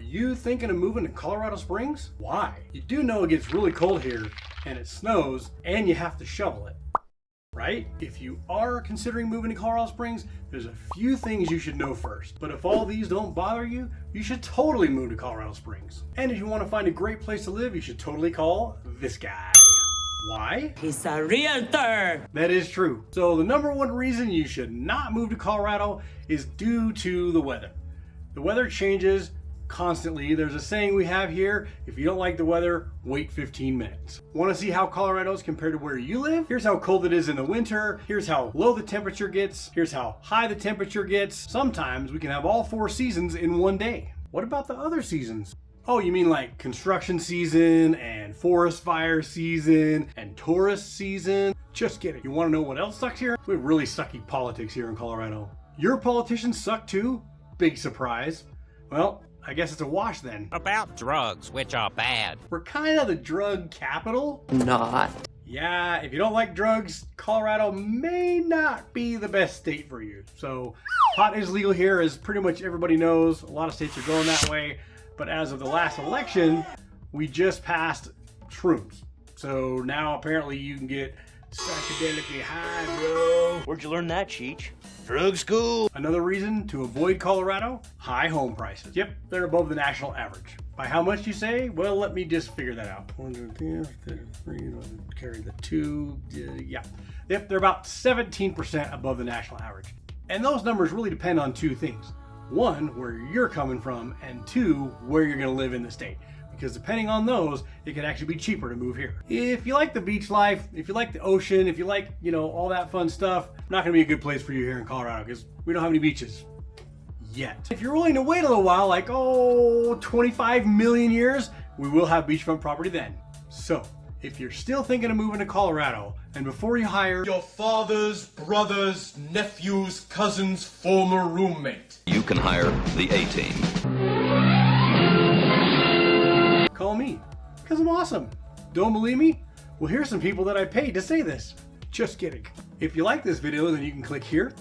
you thinking of moving to Colorado Springs? Why? You do know it gets really cold here, and it snows, and you have to shovel it, right? If you are considering moving to Colorado Springs, there's a few things you should know first. But if all these don't bother you, you should totally move to Colorado Springs. And if you want to find a great place to live, you should totally call this guy. Why? He's a realtor. That is true. So the number one reason you should not move to Colorado is due to the weather. The weather changes constantly. There's a saying we have here: if you don't like the weather, wait 15 minutes. Want to see how Colorado is compared to where you live? Here's how cold it is in the winter. Here's how low the temperature gets. Here's how high the temperature gets. Sometimes we can have all 4 seasons in one day. What about the other seasons? Oh, you mean like construction season and forest fire season and tourist season? Just kidding. You want to know what else sucks here? We have really sucky politics here in Colorado. Your politicians suck too? Big surprise. Well, I guess it's a wash then. About drugs, which are bad. We're kind of the drug capital. Not. Yeah, if you don't like drugs, Colorado may not be the best state for you. So pot is legal here, as pretty much everybody knows. A lot of states are going that way. But as of the last election, we just passed shrooms. So now apparently you can get psychedelically high, bro. Where'd you learn that, Cheech? Drug school. Another reason to avoid Colorado: high home prices. Yep, they're above the national average. By how much, you say? Well, let me just figure that out. Carry the 2, yeah. Yep, they're about 17% above the national average. And those numbers really depend on 2 things. 1, where you're coming from, and 2, where you're gonna live in the state. Because depending on those, it can actually be cheaper to move here. If you like the beach life, if you like the ocean, if you like, all that fun stuff, not gonna be a good place for you here in Colorado because we don't have any beaches yet. If you're willing to wait a little while, like 25 million years, we will have beachfront property then. So if you're still thinking of moving to Colorado, and before you hire your father's brother's nephew's cousin's former roommate, you can hire the A-team. call me, because I'm awesome. Don't believe me? Well, here's some people that I paid to say this. Just kidding. If you like this video, then you can click here.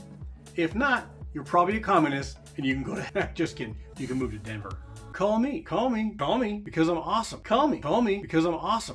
If not, you're probably a communist and you can go to, just kidding, you can move to Denver. Call me, because I'm awesome. Call me because I'm awesome.